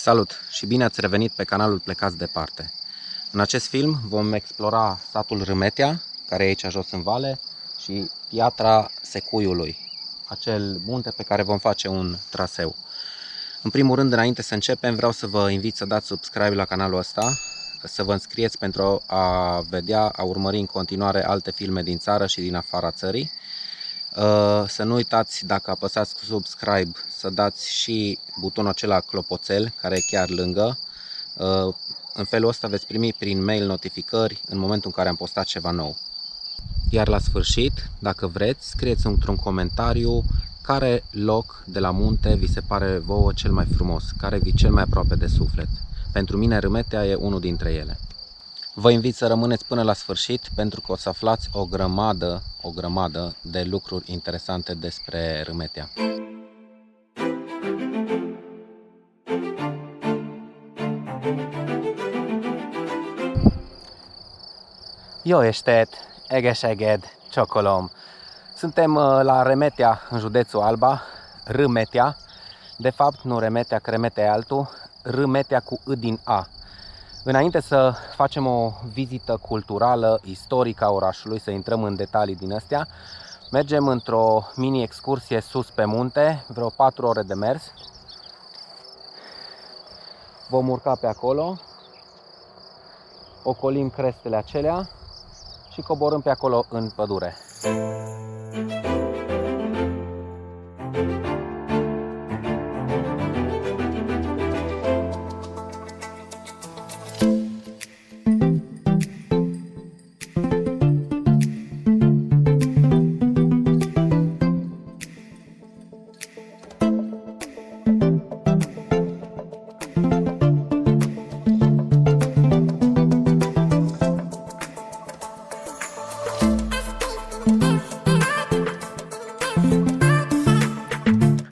Salut și bine ați revenit pe canalul Plecați Departe. În acest film vom explora satul Râmetea, care e aici jos în vale, și Piatra Secuiului, acel munte pe care vom face un traseu. În primul rând, înainte să începem, vreau să vă invit să dați subscribe la canalul ăsta, să vă înscrieți pentru a urmări în continuare alte filme din țară și din afara țării. Să nu uitați, dacă apăsați cu subscribe, să dați și butonul acela clopoțel care e chiar lângă. În felul ăsta veți primi prin mail notificări în momentul în care am postat ceva nou. Iar la sfârșit, dacă vreți, scrieți într-un comentariu care loc de la munte vi se pare vouă cel mai frumos, care vi cel mai aproape de suflet. Pentru mine Râmetea e unul dintre ele. Vă invit să rămâneți până la sfârșit, pentru că o să aflați o grămadă de lucruri interesante despre Râmetea. Jó estét, egészséged, csokolom! Suntem la Râmetea, în județul Alba, Râmetea. De fapt, nu Remetea, că Remetea e altul, Râmetea cu I din A. Înainte să facem o vizită culturală, istorică a orașului, să intrăm în detalii din astea, mergem într-o mini-excursie sus pe munte, vreo 4 ore de mers. Vom urca pe acolo, ocolim crestele acelea și coborâm pe acolo în pădure.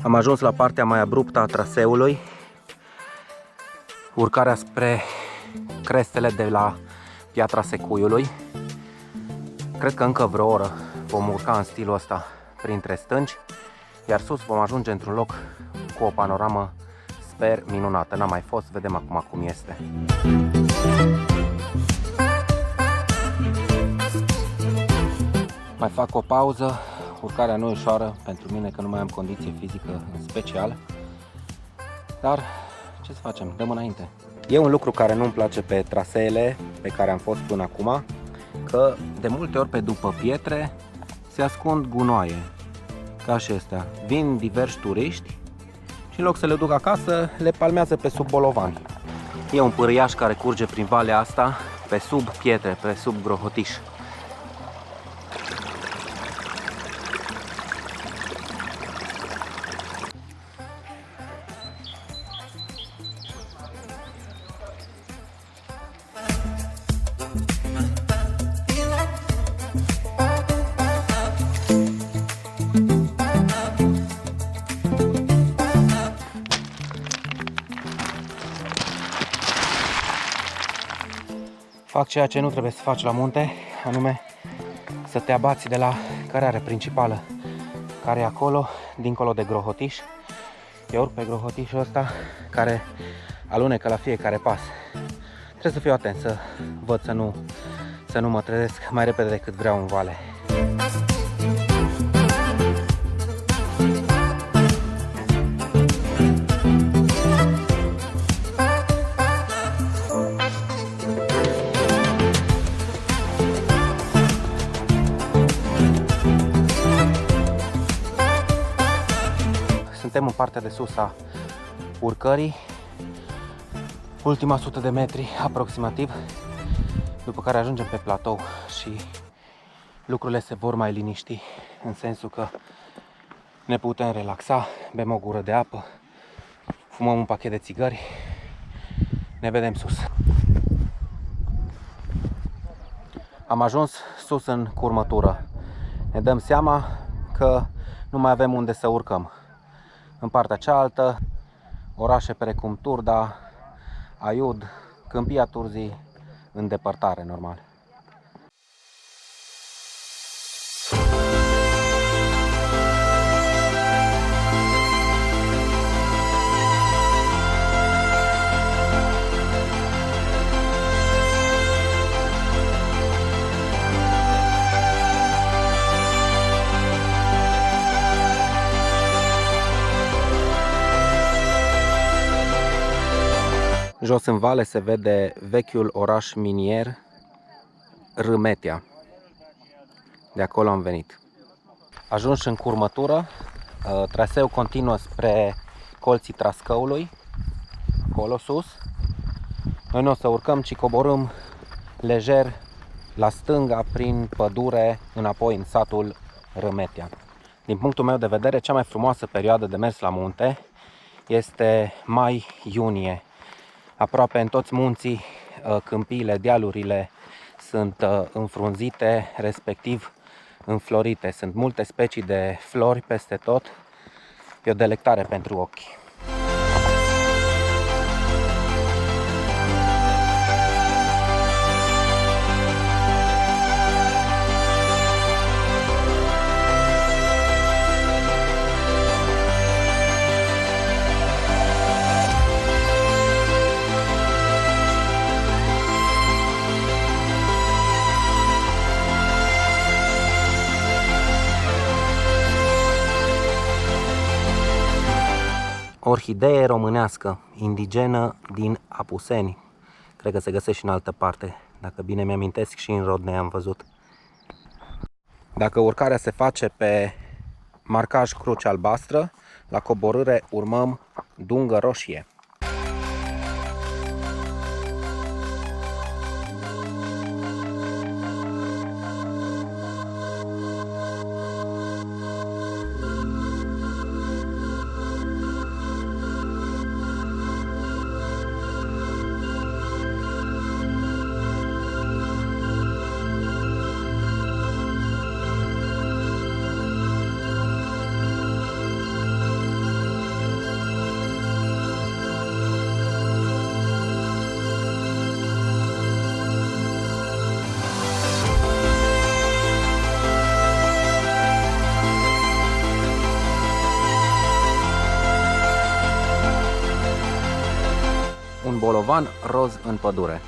Am ajuns la partea mai abruptă a traseului, urcarea spre crestele de la Piatra Secuiului. Cred că încă vreo oră vom urca în stilul ăsta printre stânci, iar sus vom ajunge într-un loc cu o panoramă, sper, minunată. N-am mai fost, vedem acum cum este. Mai fac o pauză. Urcarea nu e ușoară pentru mine, că nu mai am condiție fizică în special, dar ce să facem, dăm înainte. E un lucru care nu-mi place pe traseele pe care am fost până acum, că de multe ori pe după pietre se ascund gunoaie, ca și astea. Vin diversi turiști și în loc să le duc acasă, le palmează pe sub bolovani. E un pârâiaș care curge prin valea asta, pe sub pietre, pe sub grohotiș. Fac ceea ce nu trebuie să faci la munte, anume să te abați de la cărarea principală, care e acolo, dincolo de grohotiș. Eu urc pe grohotișul ăsta, care alunecă la fiecare pas. Trebuie să fiu atent, să văd să nu mă trezesc mai repede decât vreau în vale. Suntem în partea de sus a urcării, ultima 100 de metri aproximativ, după care ajungem pe platou și lucrurile se vor mai liniști, în sensul că ne putem relaxa, bem o gură de apă, fumăm un pachet de țigări, ne vedem sus. Am ajuns sus în curmătură, ne dăm seama că nu mai avem unde să urcăm. În partea cealaltă, orașe precum Turda, Aiud, Câmpia Turzii, în depărtare, normal. Jos în vale se vede vechiul oraș minier Râmetea. De acolo am venit. Ajuns în curmătură, traseul continuă spre colții Trascăului, acolo sus. Noi nu o să urcăm, ci coborâm lejer la stânga prin pădure înapoi în satul Râmetea. Din punctul meu de vedere, cea mai frumoasă perioadă de mers la munte este mai-iunie. Aproape în toți munții, câmpiile, dealurile sunt înfrunzite, respectiv înflorite. Sunt multe specii de flori peste tot. E o delectare pentru ochi. Orhidee românească, indigenă din Apuseni. Cred că se găsește și în altă parte. Dacă bine mi-amintesc, și în Rodnea am văzut. Dacă urcarea se face pe marcaj cruce albastră, la coborâre urmăm dungă roșie. Un bolovan roz în pădure.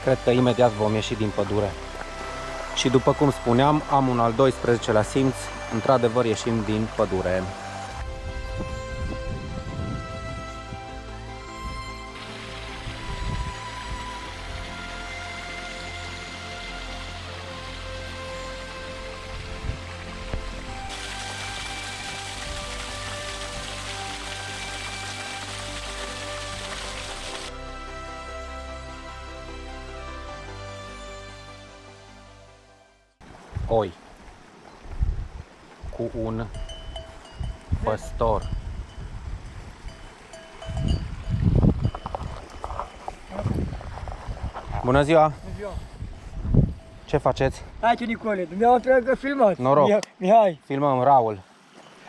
Cred că imediat vom ieși din pădure. Și după cum spuneam, am un al 12-lea simț. Într-adevăr ieșim din pădure. Oi cu un păstor. Bună ziua! Bună ziua! Ce faceți? Aici Nicole, dumneavoastră că filmați. Noroc. Mihai. Filmăm Raul.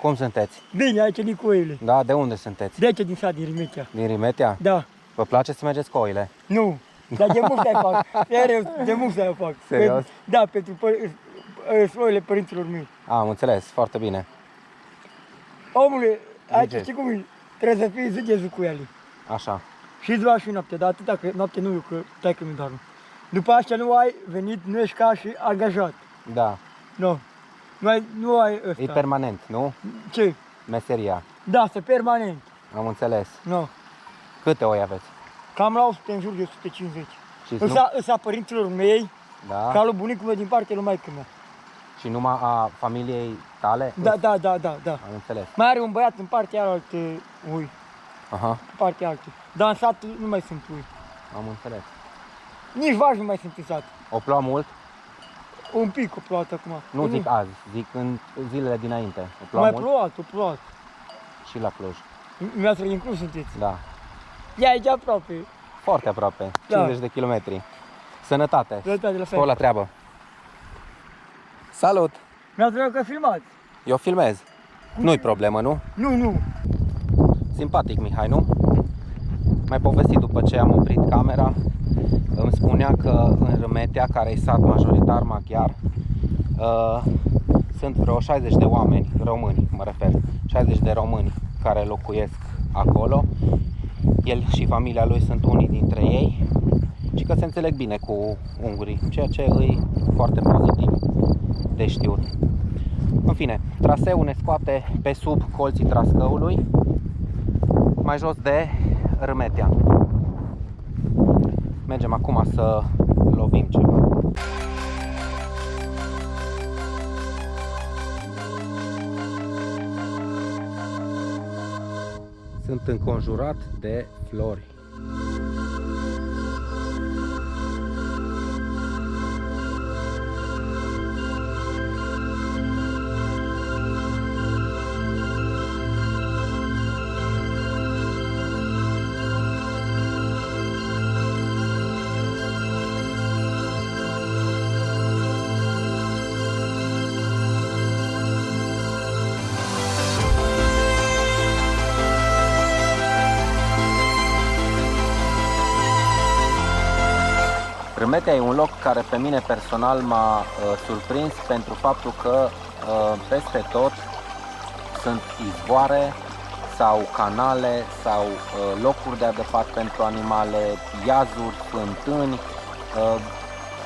Cum sunteți? Bine, aici Nicole. Da, de unde sunteți? De aici din sat, din Rimetea. Din Rimetea? Da. Vă place să mergeți cu oile? Nu, dar de mult să-i fac. Serios, de mult să-i fac. Serios? Da, pentru soile părinților mei. Am înțeles, foarte bine. Omule, aici Ziceți. știi cum e? Trebuie să fii zice cu ele. Așa. Și ziua și noapte, dar atâta că noapte nu, că stai că mi doar. După asta nu ai venit, nu ești ca și angajat. Da. Nu. Nu ai ăsta. E permanent, nu? Ce? Meseria. Da, să permanent. Am înțeles. Nu. Câte oi aveți? Cam la 100, în jur de 150. Și Îsa părinților mei, Da. ca lui bunicul meu din partea lui maică mea. Și numai a familiei tale? Da. Am înțeles. Mai are un băiat în partea alaltă, ui, Aha, în partea altă. Dar în sat nu mai sunt ui. am înțeles. Nici vaci nu mai sunt în sat. O ploua mult? Un pic o plouat acum. Nu zic azi, zic în zilele dinainte. O ploua Mai mult? plouat. Și la Cluj. Mi-ați inclus sunteți. Da. E aici aproape. Foarte aproape. Da. 50 de kilometri. Sănătate. De la Spor la treabă. Salut! Mi-ați vreau că filmați. Eu filmez. Nu-i problemă, nu? Nu. Simpatic, Mihai, nu? Mai povestit după ce am oprit camera. Îmi spunea că în Râmetea, care e sat majoritar maghiar, sunt vreo 60 de oameni, români mă refer, 60 de români care locuiesc acolo. El și familia lui sunt unii dintre ei și că se înțeleg bine cu ungurii, ceea ce îi foarte pozitiv de știut. În fine, traseul ne scoate pe sub colții Trascăului, mai jos de Râmetea. Mergem acum să lovim ceva. Sunt înconjurat de flori. Râmetea e un loc care pe mine personal m-a surprins pentru faptul că peste tot sunt izvoare sau canale sau locuri de adăpat pentru animale, iazuri, fântâni.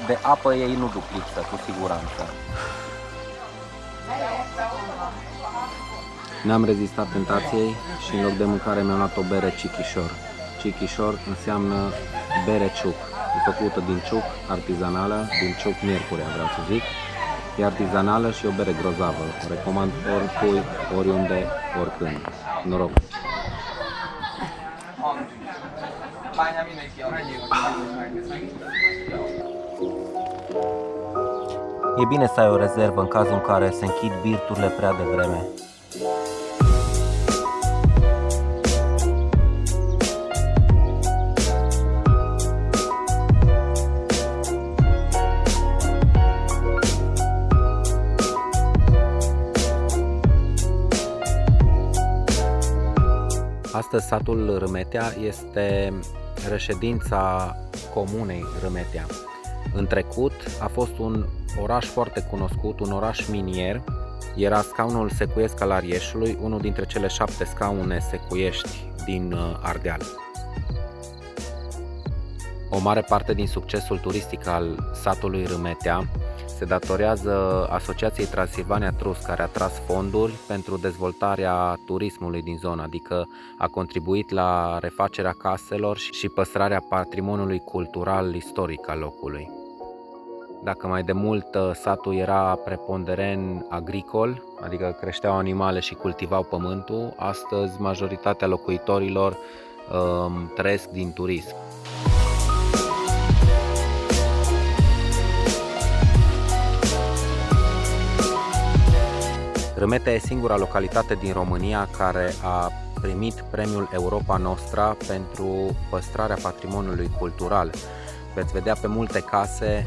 De apă ei nu duc lipsă, cu siguranță. N-am rezistat tentației și în loc de mâncare mi-am luat o bere Cichișor. Cichișor înseamnă bere ciuc. E făcută din ciuc, artizanală, din ciuc miercurea, vreau să zic. E artizanală și o bere grozavă. O recomand oricui, oriunde, oricând. Noroc! E bine să ai o rezervă în cazul în care se închid birturile prea devreme. Astăzi satul Râmetea este reședința comunei Râmetea. În trecut a fost un oraș foarte cunoscut, un oraș minier. Era scaunul secuiesc al Arieșului, unul dintre cele 7 scaune secuiești din Ardeal. O mare parte din succesul turistic al satului Râmetea se datorează Asociației Transilvania Trust, care a tras fonduri pentru dezvoltarea turismului din zonă, adică a contribuit la refacerea caselor și păstrarea patrimoniului cultural istoric al locului. Dacă mai de mult satul era preponderent agricol, adică creșteau animale și cultivau pământul, astăzi majoritatea locuitorilor trăiesc din turism. Râmetea e singura localitate din România care a primit premiul Europa Nostra pentru păstrarea patrimoniului cultural. Veți vedea pe multe case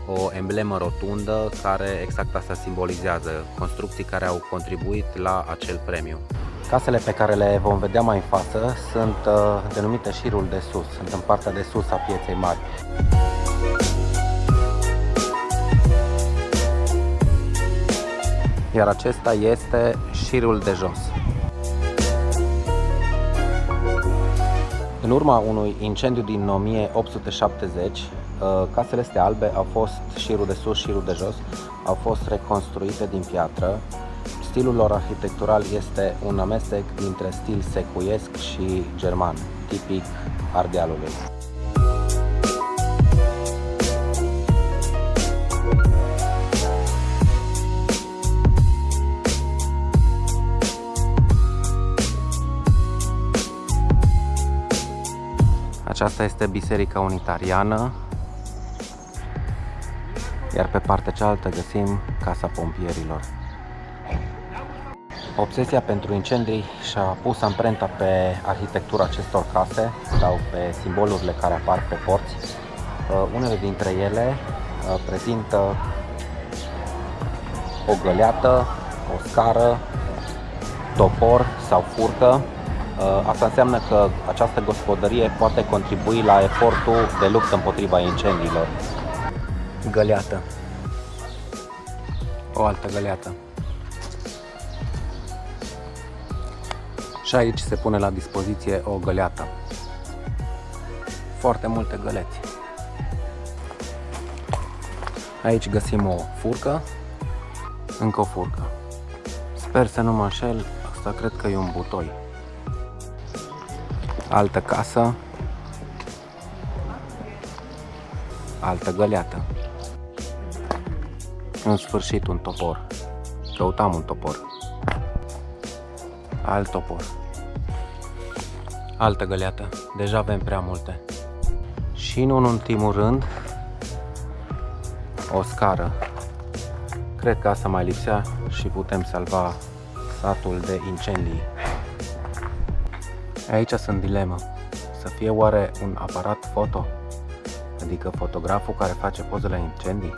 o emblemă rotundă care exact asta simbolizează, construcții care au contribuit la acel premiu. Casele pe care le vom vedea mai în față sunt denumite șirul de sus, sunt în partea de sus a pieței mari. Iar acesta este șirul de jos. În urma unui incendiu din 1870, casele astea albe au fost, șirul de sus, șirul de jos, au fost reconstruite din piatră. Stilul lor arhitectural este un amestec dintre stil secuiesc și german, tipic Ardealului. Aceasta este Biserica Unitariană, iar pe partea cealaltă găsim Casa Pompierilor. Obsesia pentru incendii și-a pus amprenta pe arhitectura acestor case sau pe simbolurile care apar pe porți. Unele dintre ele prezintă o găleată, o scară, topor sau furcă. Asta înseamnă că această gospodărie poate contribui la efortul de luptă împotriva incendiilor. Găleată. O altă găleată. Și aici se pune la dispoziție o găleată. Foarte multe găleți. Aici găsim o furcă, încă o furcă. Sper să nu mă înșel, asta cred că e un butoi. Altă casă. Altă găleată. În sfârșit un topor. Căutam un topor. Alt topor. Altă găleată. Deja avem prea multe. Și nu în ultimul rând, o scară. Cred că asta mai lipsea și putem salva satul de incendii. Aici sunt dilemă. Să fie oare un aparat foto? Adică fotograful care face poze la incendii?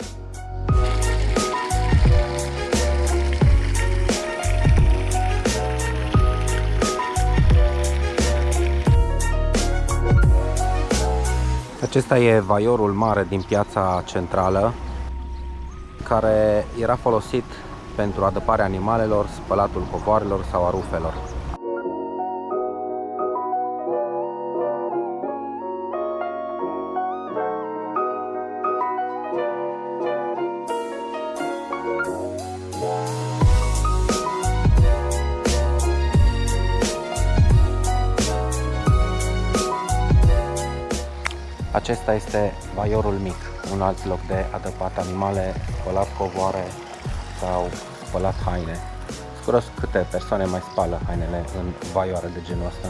Acesta e vaiorul mare din piața centrală, care era folosit pentru adăparea animalelor, spălatul covoarelor sau a rufelor. Acesta este vaiorul mic, un alt loc de adăpat animale, spălat covoare sau spălat haine. Curios câte persoane mai spală hainele în vaioare de genul ăsta.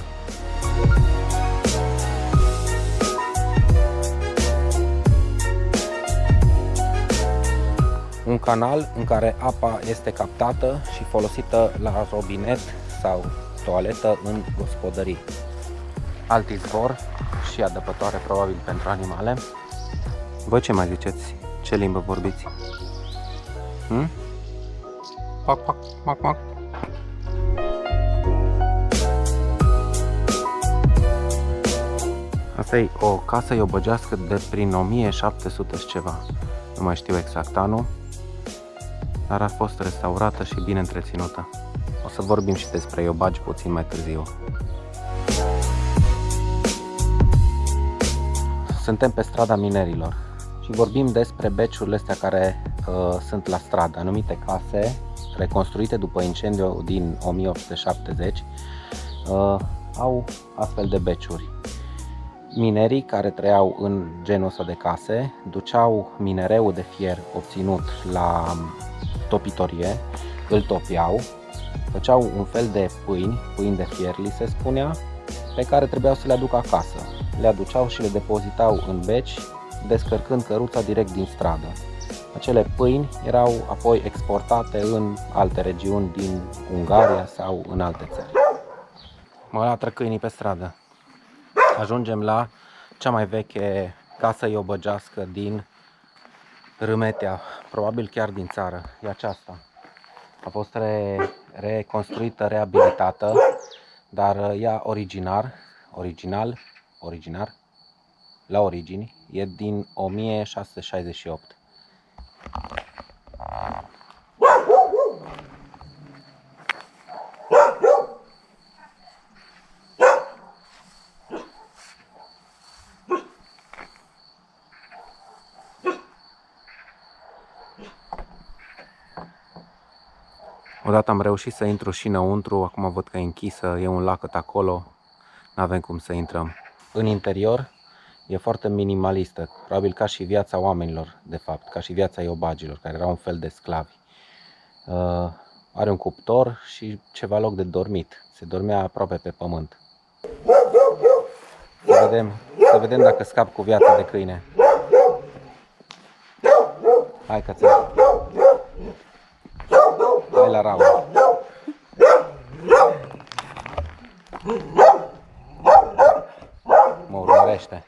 Un canal în care apa este captată și folosită la robinet sau toaletă în gospodării. Alt izvor și adăpătoare probabil pentru animale. Voi ce mai ziceți? Ce limbă vorbiți? Pac, pac, mac, mac. Asta e o casă iobăgească de prin 1700 și ceva. Nu mai știu exact anul, dar a fost restaurată și bine întreținută. O să vorbim și despre iobagi puțin mai târziu. Suntem pe strada Minerilor și vorbim despre beciurile astea care sunt la stradă. Anumite case reconstruite după incendiu din 1870 au astfel de beciuri. Minerii care trăiau în genul ăsta de case duceau minereul de fier obținut la topitorie, îl topiau, făceau un fel de pâini de fier li se spunea, pe care trebuiau să le aducă acasă. Le aduceau și le depozitau în beci, descărcând căruța direct din stradă. Acele pâini erau apoi exportate în alte regiuni din Ungaria sau în alte țări. Mă latră câinii pe stradă. Ajungem la cea mai veche casă iobăgească din Râmetea, probabil chiar din țară. E aceasta. A fost reconstruită, reabilitată, dar ea original, la origini, e din 1668. Odată am reușit să intru și înăuntru, acum văd că e închisă, e un lacăt acolo, n-avem cum să intrăm. În interior e foarte minimalistă, probabil ca și viața oamenilor, de fapt, ca și viața iobagilor, care erau un fel de sclavi. Are un cuptor și ceva loc de dormit, se dormea aproape pe pământ. Să vedem dacă scap cu viața de câine. Hai cățel! Hai la ramă! Mă urmărește.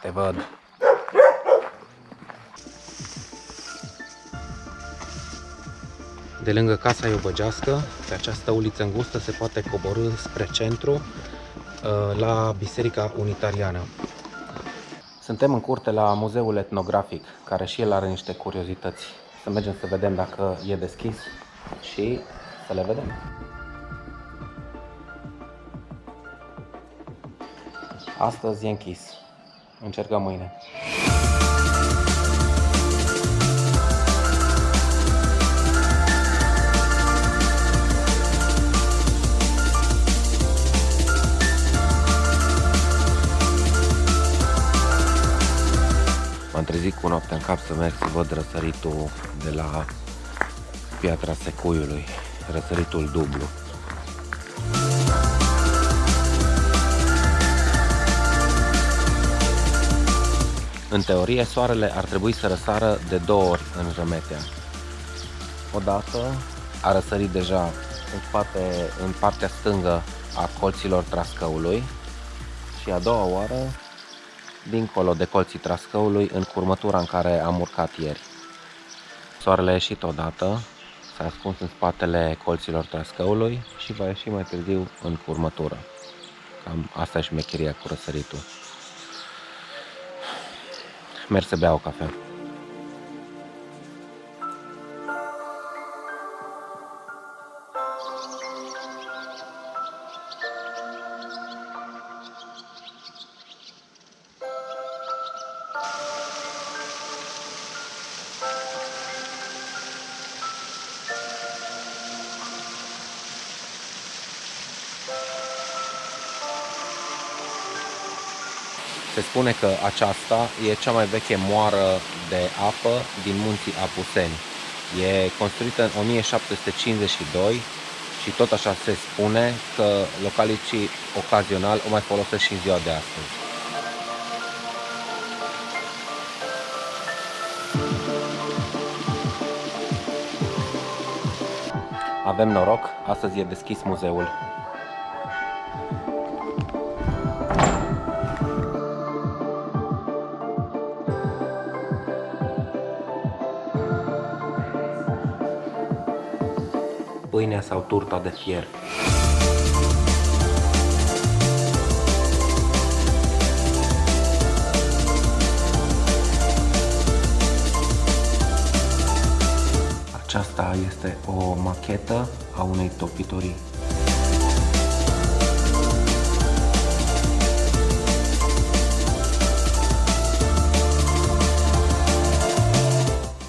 Te văd. De lângă casa iobăgească, pe această uliță îngustă se poate coborî spre centru, la Biserica Unitariană. Suntem în curte la Muzeul Etnografic, care și el are niște curiozități. Să mergem să vedem dacă e deschis și să le vedem. Astăzi e închis. Încercăm mâine. M-am trezit cu noaptea în cap să merg să văd răsăritul de la Piatra Secuiului, răsăritul dublu. În teorie, soarele ar trebui să răsară de 2 ori în Râmetea. Odată a răsărit deja în partea stângă a colților Trascăului și a doua oară dincolo de colții Trascăului, în curmătura în care am urcat ieri. Soarele a ieșit odată, s-a ascuns în spatele colților Trascăului și va ieși mai târziu în curmătură. Cam asta e șmecheria cu răsăritul. Merg să beau o cafea. Se spune că aceasta e cea mai veche moară de apă din munții Apuseni. E construită în 1752 și tot așa se spune că localnicii ocazional o mai folosesc și în ziua de astăzi. Avem noroc, astăzi e deschis muzeul. Pâinea sau turta de fier. Aceasta este o machetă a unei topitorii.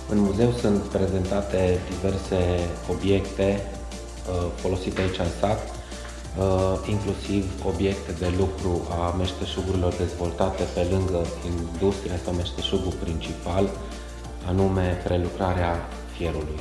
În muzeu sunt prezentate diverse obiecte folosite aici în sat, inclusiv obiecte de lucru a meșteșugurilor dezvoltate pe lângă industria sau meșteșugul principal, anume prelucrarea fierului.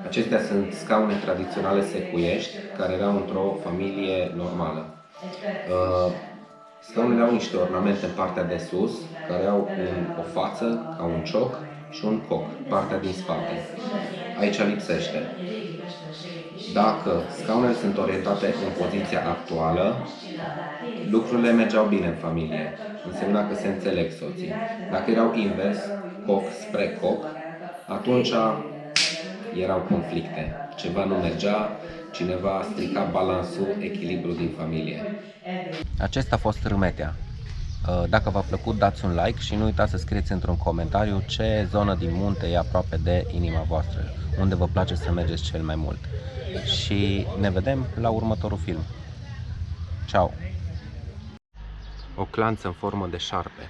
Acestea sunt scaune tradiționale secuiești, care erau într-o familie normală. Scaunele au niște ornamente în partea de sus, care au o față, ca un cioc, și un coc, partea din spate. Aici lipsește. Dacă scaunele sunt orientate în poziția actuală, lucrurile mergeau bine în familie. Însemna că se înțeleg soții. Dacă erau invers, coc spre coc, atunci erau conflicte. Ceva nu mergea, cineva strica balansul, echilibrul din familie. Acesta a fost Râmetea. Dacă v-a plăcut, dați un like și nu uitați să scrieți într-un comentariu ce zonă din munte e aproape de inima voastră, unde vă place să mergeți cel mai mult. Și ne vedem la următorul film. Ciao! O clanță în formă de șarpe.